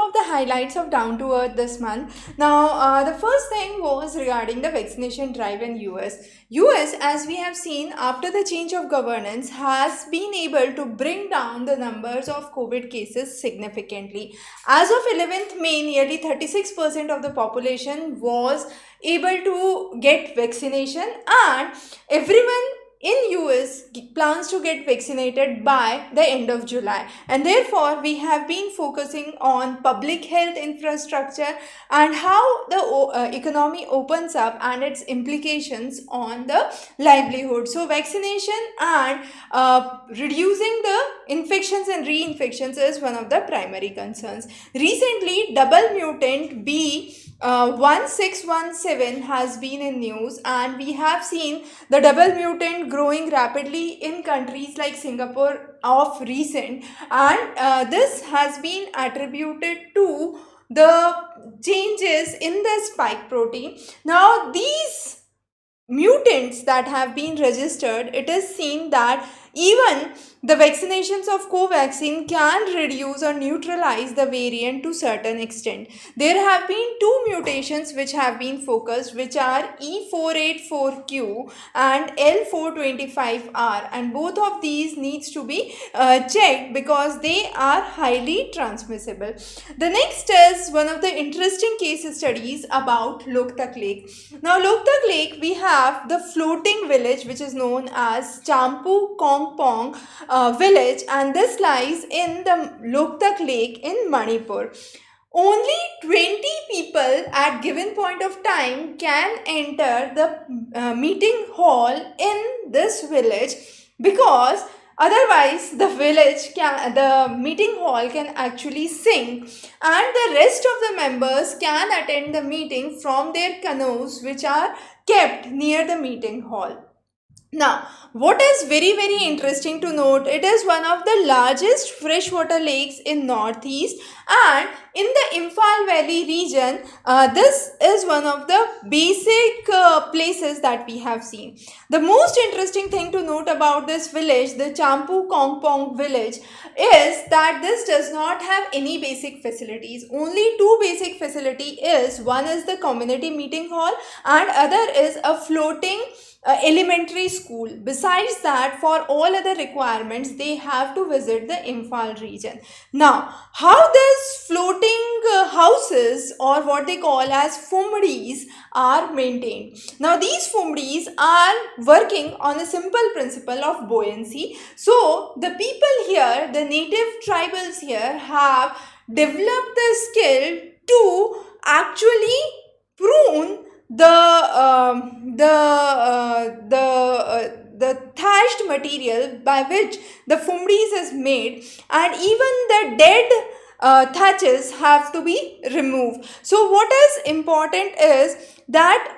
of the highlights of Down to Earth this month. Now, the first thing was regarding the vaccination drive in US. US, as we have seen, after the change of governance, has been able to bring down the numbers of COVID cases significantly. As of 11th May, nearly 36% of the population was able to get vaccination, and everyone in US plans to get vaccinated by the end of July, and therefore we have been focusing on public health infrastructure and how the economy opens up and its implications on the livelihood. So vaccination and reducing the infections and reinfections is one of the primary concerns. Recently, double mutant B1617 has been in news, and we have seen the double mutant growing rapidly in countries like Singapore of recent, and this has been attributed to the changes in the spike protein. Now, these mutants that have been registered, it is seen that even the vaccinations of Covaxin can reduce or neutralize the variant to certain extent. There have been two mutations which have been focused, which are E484Q and L425R, and both of these needs to be checked because they are highly transmissible. The next is one of the interesting case studies about Loktak Lake. Now, Loktak Lake, we have the floating village which is known as Champu Kongpong village, and this lies in the Loktak Lake in Manipur. Only 20 people at given point of time can enter the meeting hall in this village, because otherwise the meeting hall can actually sink, and the rest of the members can attend the meeting from their canoes which are kept near the meeting hall. Now, what is very interesting to note, it is one of the largest freshwater lakes in Northeast, and in the Imphal Valley region, this is one of the basic places that we have seen. The most interesting thing to note about this village, the Champu Kongpong village, is that this does not have any basic facilities. Only two basic facility is, one is the community meeting hall and other is a floating elementary school. Besides that, for all other requirements, they have to visit the Imphal region. Now, how this floating houses, or what they call as fumdis, are maintained. Now, these fumdis are working on a simple principle of buoyancy. So, the people here, the native tribals here, have developed the skill to actually prune the thatched material by which the fumdis is made, and even the dead thatches have to be removed. So what is important is that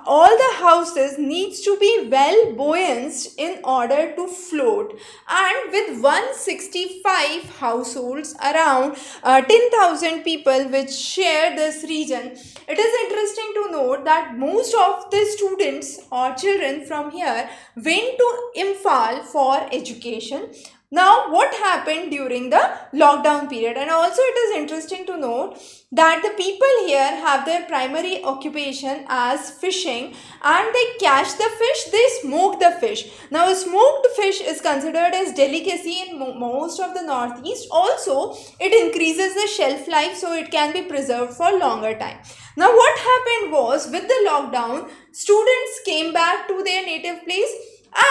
all the houses needs to be well buoyant in order to float, and with 165 households, around 10,000 people which share this region, it is interesting to note that most of the students or children from here went to Imphal for education. Now, what happened during the lockdown period? And also it is interesting to note that the people here have their primary occupation as fishing, and they catch the fish, they smoke the fish. Now, a smoked fish is considered as delicacy in most of the Northeast. Also, it increases the shelf life, so it can be preserved for longer time. Now, what happened was, with the lockdown, students came back to their native place,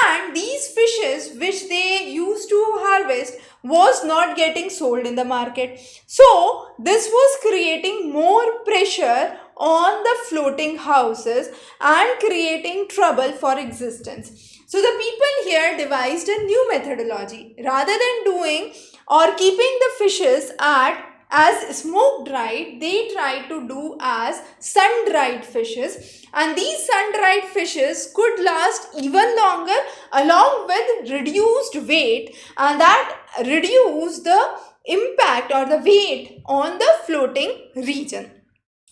and these fishes which they used to harvest was not getting sold in the market. So this was creating more pressure on the floating houses and creating trouble for existence. So the people here devised a new methodology. Rather than doing or keeping the fishes as smoke dried, they tried to do as sun dried fishes, and these sun dried fishes could last even longer, along with reduced weight, and that reduced the impact or the weight on the floating region.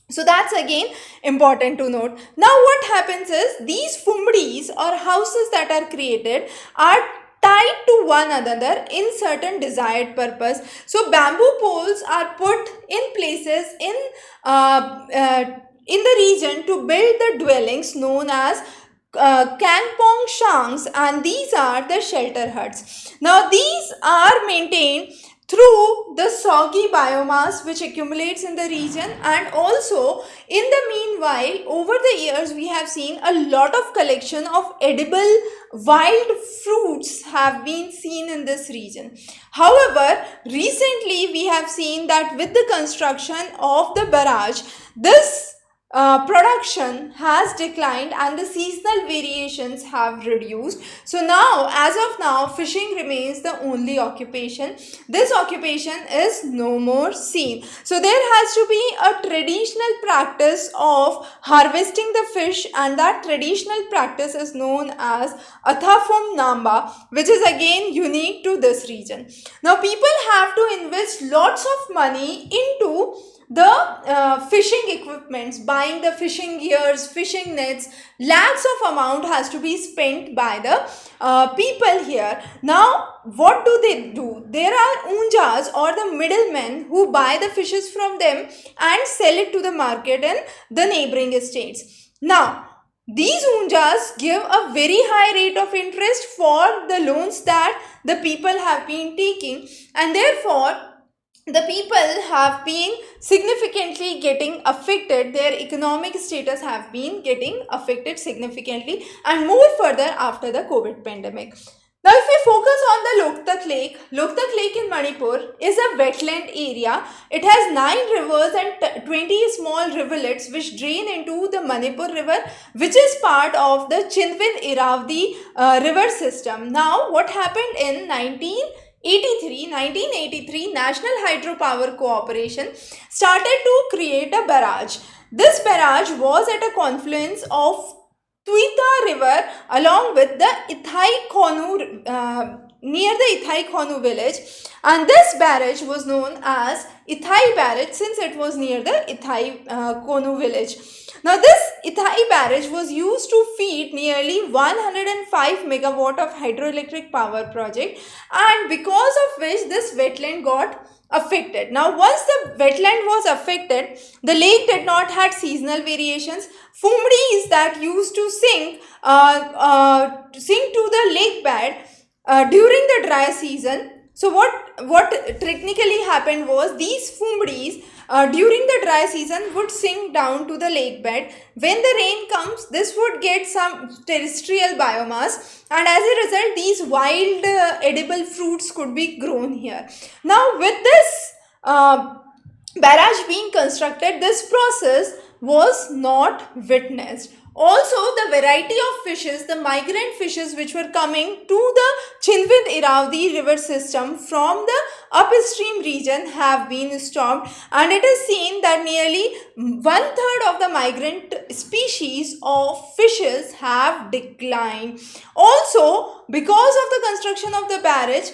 So that's again important to note. Now what happens is, these fumdis or houses that are created are tied to one another in certain desired purpose. So bamboo poles are put in places in the region to build the dwellings known as Kangpong Shangs, and these are the shelter huts. Now, these are maintained through the soggy biomass which accumulates in the region, and also in the meanwhile over the years we have seen a lot of collection of edible wild fruits have been seen in this region. However, recently we have seen that with the construction of the barrage, this production has declined and the seasonal variations have reduced. So now, as of now, fishing remains the only occupation. This occupation is no more seen. So there has to be a traditional practice of harvesting the fish, and that traditional practice is known as Athafum Namba, which is again unique to this region. Now people have to invest lots of money into the fishing equipments, buying the fishing gears, fishing nets. Lakhs of amount has to be spent by the people here. Now what do they do? There are unjas or the middlemen who buy the fishes from them and sell it to the market in the neighboring states. Now these unjas give a very high rate of interest for the loans that the people have been taking, and therefore the people have been significantly getting affected. Their economic status have been getting affected significantly, and more further after the COVID pandemic. Now if we focus on the Loktak Lake in Manipur is a wetland area. It has 9 rivers and 20 small rivulets which drain into the Manipur river, which is part of the Chindwin Iravdi river system. Now what happened in 1983, National Hydropower Corporation started to create a barrage. This barrage was at a confluence of Tuita River along with the Ithai Khonu, near the Ithai Khonu village, and this barrage was known as Ithai Barrage since it was near the Ithai Khonu village. Now this Ithai barrage was used to feed nearly 105 megawatt of hydroelectric power project, and because of which this wetland got affected. Now once the wetland was affected, the lake did not have seasonal variations. Fumdis that used to sink to the lake bed during the dry season. So what technically happened was these fumdis during the dry season would sink down to the lake bed. When the rain comes, this would get some terrestrial biomass, and as a result these wild edible fruits could be grown here. Now with this barrage being constructed, this process was not witnessed. Also, the variety of fishes, the migrant fishes which were coming to the Chindwin Iravdi river system from the upstream region have been stopped, and it is seen that nearly 1/3 of the migrant species of fishes have declined. Also, because of the construction of the barrage,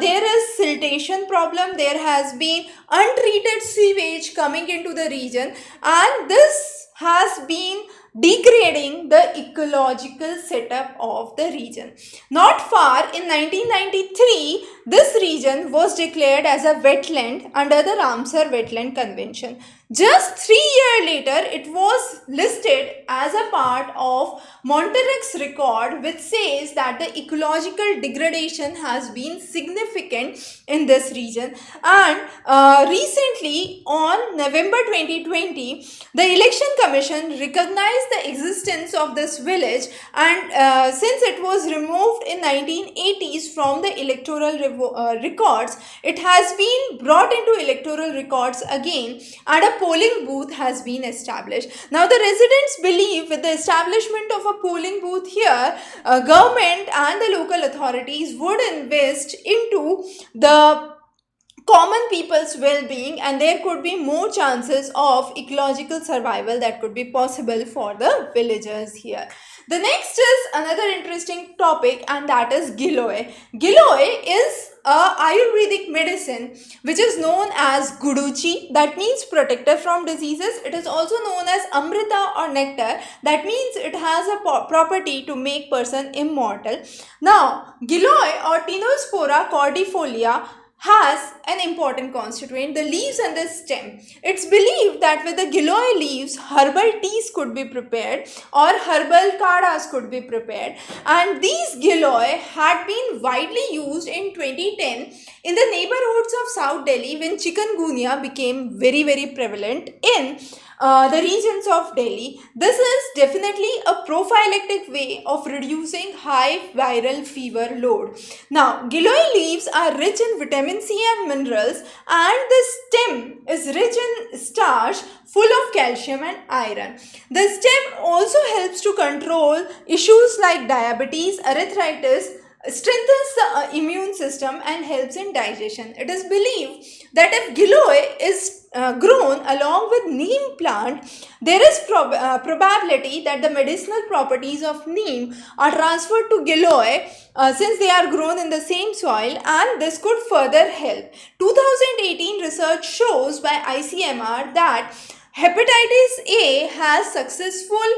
there is siltation problem. There has been untreated sewage coming into the region, and this has been degrading the ecological setup of the region. Not far in 1993, this region was declared as a wetland under the Ramsar Wetland Convention. Just 3 years later, it was listed as a part of Monterey's record, which says that the ecological degradation has been significant in this region. And recently, on November 2020, the Election Commission recognized the existence of this village, and since it was removed in 1980s from the electoral records, it has been brought into electoral records again, and a polling booth has been established. Now the residents believe with the establishment of a polling booth here, government and the local authorities would invest into the common people's well-being, and there could be more chances of ecological survival that could be possible for the villagers here. The next is another interesting topic, and that is Giloy. Giloy is a Ayurvedic medicine which is known as Guduchi, that means protector from diseases. It is also known as Amrita or nectar, that means it has a property to make person immortal. Now Giloy or Tinospora cordifolia has an important constituent, the leaves and the stem. It's believed that with the giloy leaves, herbal teas could be prepared or herbal kadas could be prepared. And these giloy had been widely used in 2010 in the neighborhoods of South Delhi when chikungunya became very, very prevalent in the regions of Delhi. This is definitely a prophylactic way of reducing high viral fever load. Now, giloy leaves are rich in vitamin C and minerals, and the stem is rich in starch full of calcium and iron. The stem also helps to control issues like diabetes, arthritis, strengthens the immune system and helps in digestion. It is believed that if giloy is grown along with neem plant, there is probability that the medicinal properties of neem are transferred to giloy since they are grown in the same soil, and this could further help. 2018 research shows by ICMR that hepatitis A has successful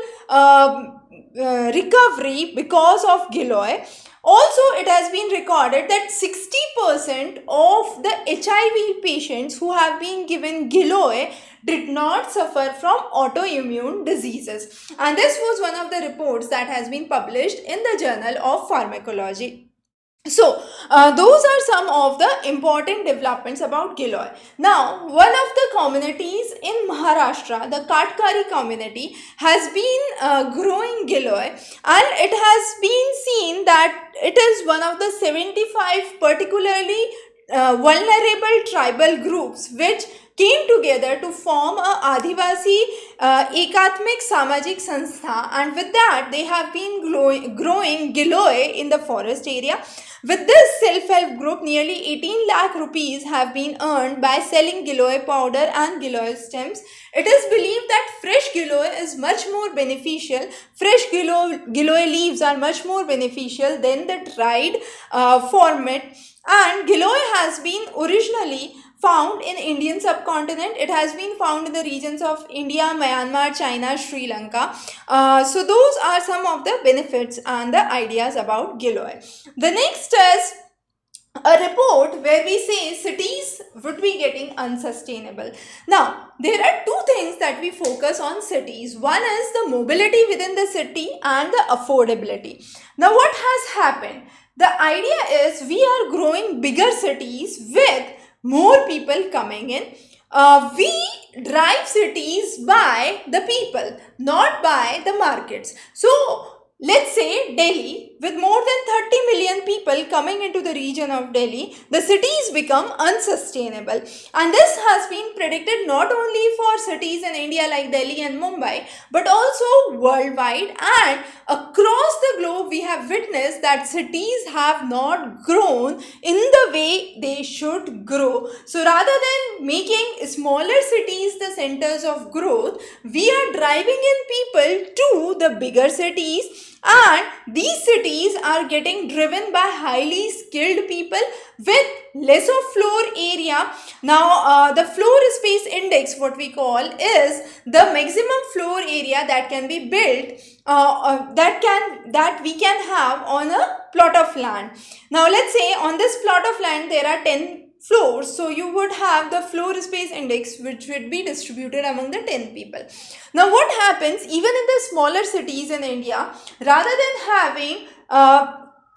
recovery because of giloy. Also, it has been recorded that 60% of the HIV patients who have been given giloy did not suffer from autoimmune diseases. And this was one of the reports that has been published in the Journal of Pharmacology. So, those are some of the important developments about giloy. Now, one of the communities in Maharashtra, the Katkari community, has been growing giloy, and it has been seen that it is one of the 75 particularly vulnerable tribal groups which came together to form a Adivasi Ekatmik Samajik Sanstha, and with that they have been growing giloy in the forest area. With this self-help group, nearly 18 lakh rupees have been earned by selling giloy powder and giloy stems. It is believed that fresh giloy is much more beneficial. Fresh giloy leaves are much more beneficial than the dried format. And giloy has been originally found in Indian subcontinent. It has been found in the regions of India, Myanmar, China, Sri Lanka. So those are some of the benefits and the ideas about giloy. The next is a report where we say cities would be getting unsustainable. Now, there are two things that we focus on cities. One is the mobility within the city and the affordability. Now, what has happened? The idea is we are growing bigger cities with more people coming in. We drive cities by the people, not by the markets. So, let's say Delhi, with more than 30 million people coming into the region of Delhi, the cities become unsustainable. And this has been predicted not only for cities in India like Delhi and Mumbai, but also worldwide, and across the globe we have witnessed that cities have not grown in the way they should grow. So rather than making smaller cities the centers of growth, we are driving in people to the bigger cities, and these cities are getting driven by highly skilled people with less of floor area. Now, the floor space index, what we call, is the maximum floor area that can be built, that we can have on a plot of land. Now, let's say on this plot of land there are 10 floors, so you would have the floor space index which would be distributed among the 10 people. Now what happens even in the smaller cities in India, rather than having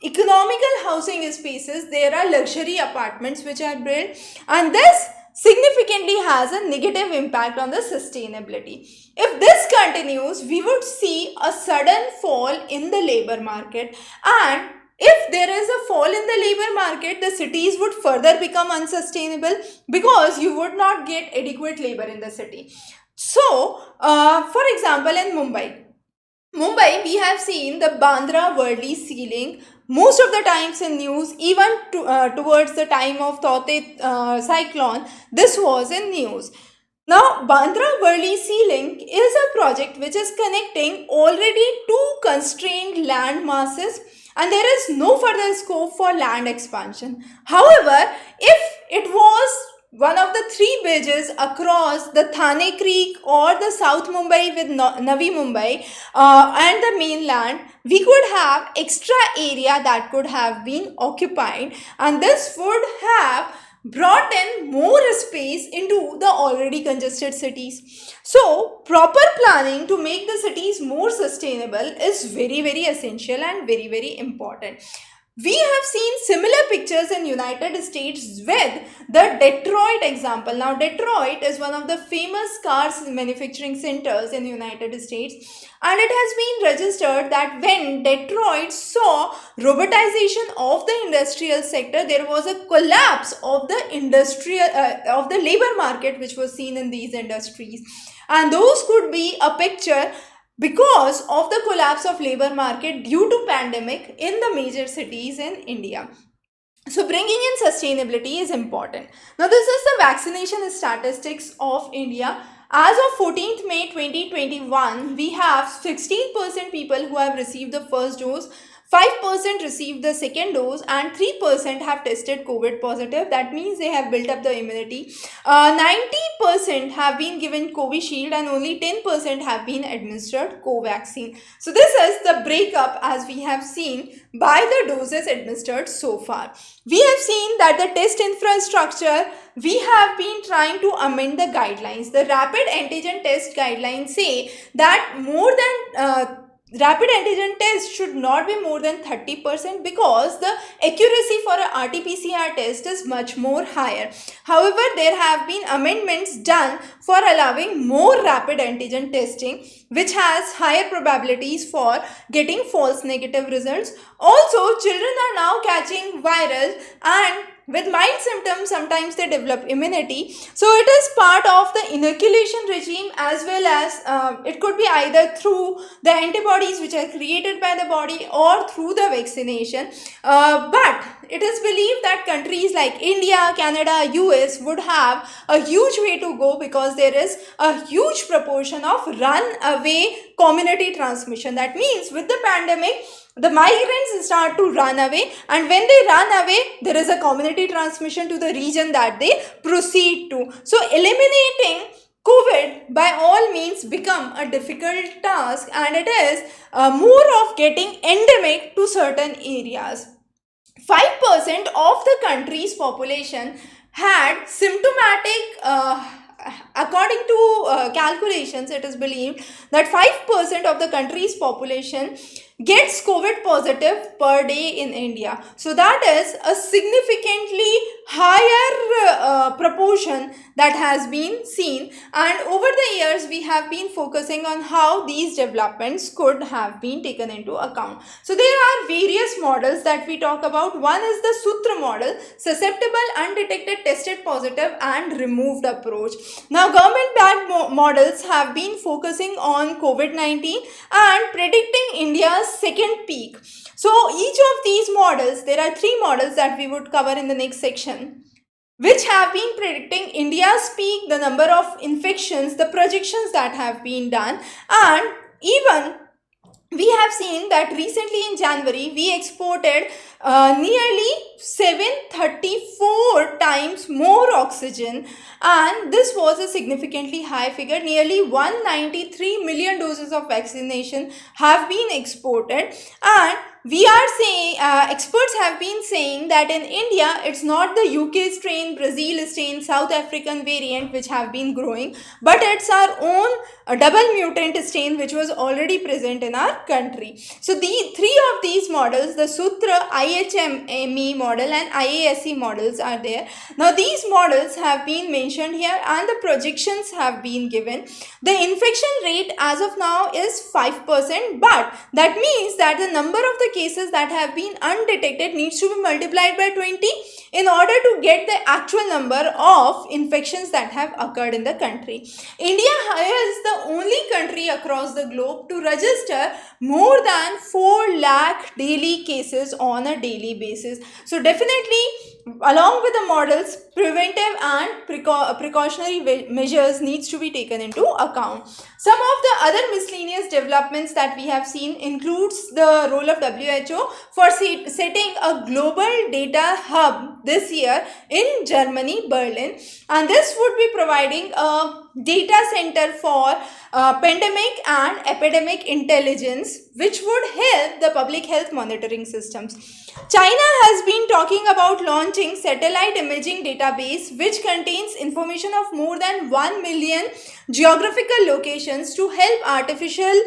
economical housing spaces, there are luxury apartments which are built, and this significantly has a negative impact on the sustainability. If this continues, we would see a sudden fall in the labor market, and if there is a fall in the labor market, the cities would further become unsustainable because you would not get adequate labor in the city. So, for example, in Mumbai, we have seen the Bandra Worli ceiling most of the times in news, even towards the time of Taute cyclone, this was in news. Now, Bandra Worli Sea Link is a project which is connecting already two constrained land masses, and there is no further scope for land expansion. However, if it was one of the three bridges across the Thane Creek or the South Mumbai with Navi Mumbai and the mainland, we could have extra area that could have been occupied, and this would have brought in more space into the already congested cities. So, proper planning to make the cities more sustainable is very, very essential and very, very important. We have seen similar pictures in United States with the Detroit example. Now, Detroit is one of the famous cars manufacturing centers in the United States, and it has been registered that when Detroit saw robotization of the industrial sector, there was a collapse of the of the labor market which was seen in these industries, and those could be a picture because of the collapse of labor market due to pandemic in the major cities in India. So bringing in sustainability is important. Now this is the vaccination statistics of India. As of 14th May 2021, we have 16% people who have received the first dose, 5% received the second dose, and 3% have tested COVID positive. That means they have built up the immunity. 90% have been given Covishield and only 10% have been administered Covaxin. So this is the breakup as we have seen by the doses administered so far. We have seen that the test infrastructure, we have been trying to amend the guidelines. The rapid antigen test guidelines say that more than rapid antigen test should not be more than 30% because the accuracy for a RT-PCR test is much more higher. However, there have been amendments done for allowing more rapid antigen testing, which has higher probabilities for getting false negative results. Also, children are now catching viral, and with mild symptoms, sometimes they develop immunity. So it is part of the inoculation regime, as well as it could be either through the antibodies which are created by the body or through the vaccination. But it is believed that countries like India, Canada, US would have a huge way to go because there is a huge proportion of runaway community transmission. That means with the pandemic, the migrants start to run away, and when they run away, there is a community transmission to the region that they proceed to. So eliminating COVID by all means become a difficult task, and it is more of getting endemic to certain areas. 5% of the country's population had symptomatic according to calculations, it is believed that 5% of the country's population gets COVID positive per day in India. So that is a significantly higher proportion that has been seen, and over the years we have been focusing on how these developments could have been taken into account. So there are various models that we talk about. One is the Sutra model, susceptible, undetected, tested positive and removed approach. Now government backed models have been focusing on COVID-19 and predicting India's second peak. So each of these models, there are three models that we would cover in the next section, which have been predicting India's peak, the number of infections, the projections that have been done, and even we have seen that recently in January we exported nearly 734 times more oxygen, and this was a significantly high figure. Nearly 193 million doses of vaccination have been exported, and we are saying, experts have been saying that in India, it's not the UK strain, Brazil strain, South African variant which have been growing, but it's our own double mutant strain which was already present in our country. So the three of these models, the Sutra, IHME model and IASC models are there. Now these models have been mentioned here and the projections have been given. The infection rate as of now is 5%, but that means that the number of the cases that have been undetected needs to be multiplied by 20 in order to get the actual number of infections that have occurred in the country. India is the only country across the globe to register more than 4 lakh daily cases on a daily basis. So definitely, along with the models, preventive and precautionary measures needs to be taken into account. Some of the other miscellaneous developments that we have seen includes the role of WHO for setting a global data hub this year in Germany, Berlin, and this would be providing a data center for pandemic and epidemic intelligence, which would help the public health monitoring systems. China has been talking about launching satellite imaging database which contains information of more than 1 million geographical locations to help artificial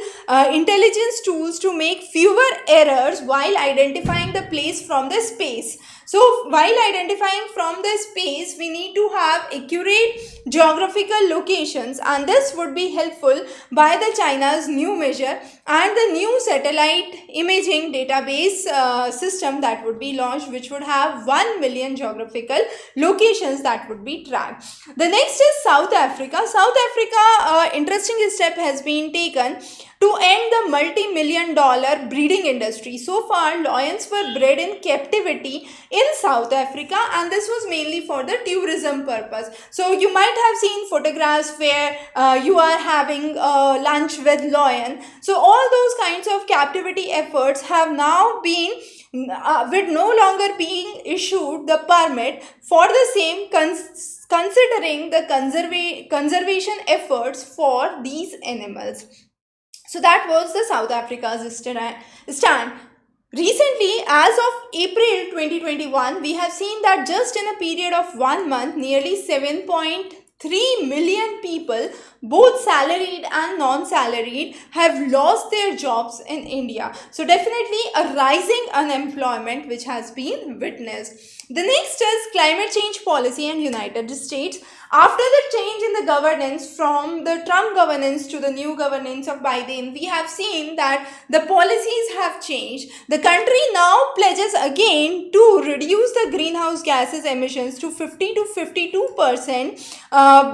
intelligence tools to make fewer errors while identifying the place from the space. So while identifying from the space, we need to have accurate geographical locations, and this would be helpful by the China's new measure and the new satellite imaging database system that would be launched, which would have 1 million geographical locations that would be tracked. The next is South Africa. South Africa, interesting step has been taken to end the multi-million-dollar breeding industry. So far, lions were bred in captivity in South Africa, and this was mainly for the tourism purpose. So you might have seen photographs where you are having lunch with lion. So all those kinds of captivity efforts have now been with no longer being issued the permit for the same, considering the conservation efforts for these animals. So that was the South Africa's stand. Recently, as of April 2021, we have seen that just in a period of 1 month, nearly 7.3 million people, both salaried and non-salaried, have lost their jobs in India. So definitely a rising unemployment which has been witnessed. The next is climate change policy in United States. After the change in the governance from the Trump governance to the new governance of Biden, we have seen that the policies have changed. The country now pledges again to reduce the greenhouse gases emissions to 50 to 52%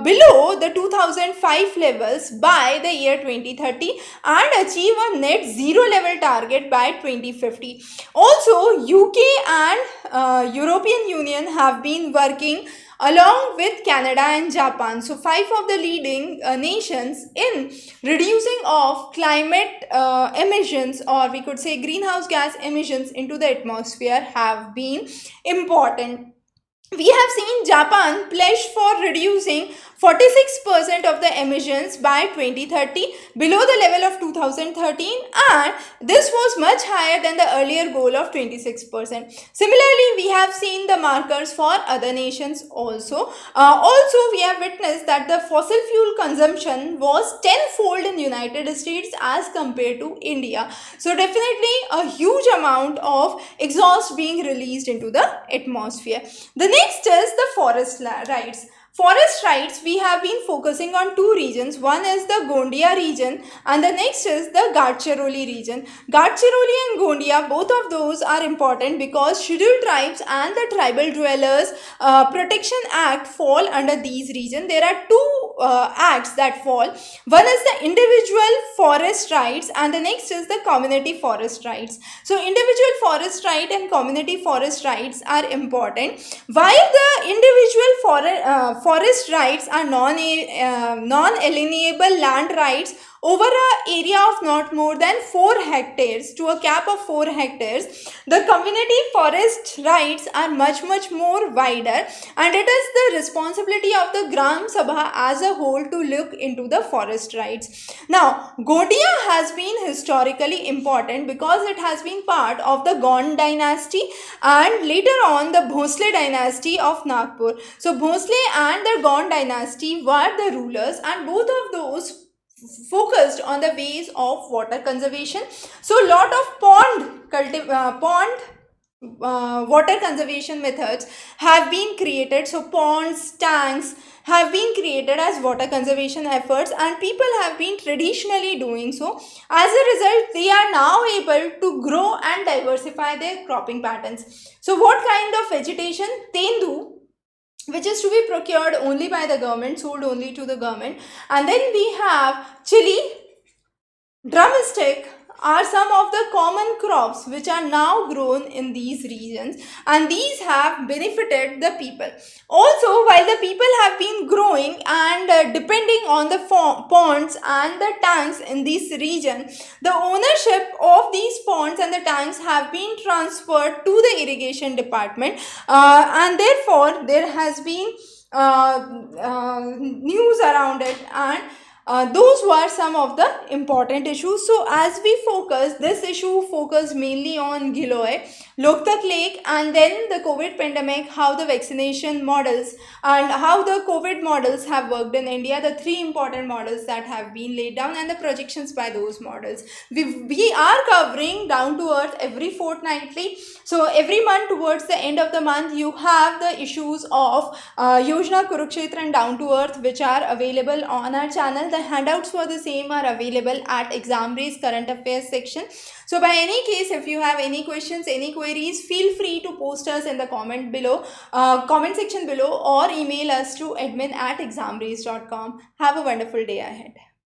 below the 2005 levels by the year 2030 and achieve a net zero level target by 2050. Also, UK and European Union have been working along with Canada and Japan. So 5 of the leading nations in reducing of climate emissions, or we could say greenhouse gas emissions into the atmosphere, have been important. We have seen Japan pledge for reducing 46% of the emissions by 2030 below the level of 2013, and this was much higher than the earlier goal of 26%. Similarly, we have seen the markers for other nations also. Also, we have witnessed that the fossil fuel consumption was tenfold in United States as compared to India. So definitely a huge amount of exhaust being released into the atmosphere. The next is the forest rights. Forest rights, we have been focusing on 2 regions. One is the Gondia region and the next is the Gadchiroli region. Gadchiroli and Gondia, both of those are important because scheduled tribes and the Tribal Dwellers Protection Act fall under these regions. There are 2 acts that fall. One is the individual forest rights and the next is the community forest rights. So individual forest right and community forest rights are important, while the individual forest rights are non-alienable land rights over an area of not more than 4 hectares to a cap of 4 hectares. The community forest rights are much more wider, and it is the responsibility of the Gram Sabha as a whole to look into the forest rights. Now, Gondia has been historically important because it has been part of the Gond dynasty and later on the Bhosle dynasty of Nagpur. So Bhosle and the Gond dynasty were the rulers, and both of those focused on the ways of water conservation. So lot of water conservation methods have been created. So ponds, tanks have been created as water conservation efforts, and people have been traditionally doing so. As a result, they are now able to grow and diversify their cropping patterns. So what kind of vegetation? Tendu, which is to be procured only by the government, sold only to the government. And then we have chili, drumstick are some of the common crops which are now grown in these regions, and these have benefited the people. Also, while the people have been growing and depending on the ponds and the tanks in this region, the ownership of these ponds and the tanks have been transferred to the irrigation department, and therefore there has been news around it, and those were some of the important issues. So as we focus, this issue focused mainly on Giloy, Loktak Lake, and then the COVID pandemic, how the vaccination models and how the COVID models have worked in India, the three important models that have been laid down and the projections by those models. We are covering down to earth every fortnightly. So every month towards the end of the month, you have the issues of Yojana, Kurukshetra and Down to Earth, which are available on our channel. The handouts for the same are available at Examre's current affairs section. So by any case, if you have any questions, any queries, feel free to post us in the comment section below, or email us to admin@examres.com. Have a wonderful day ahead.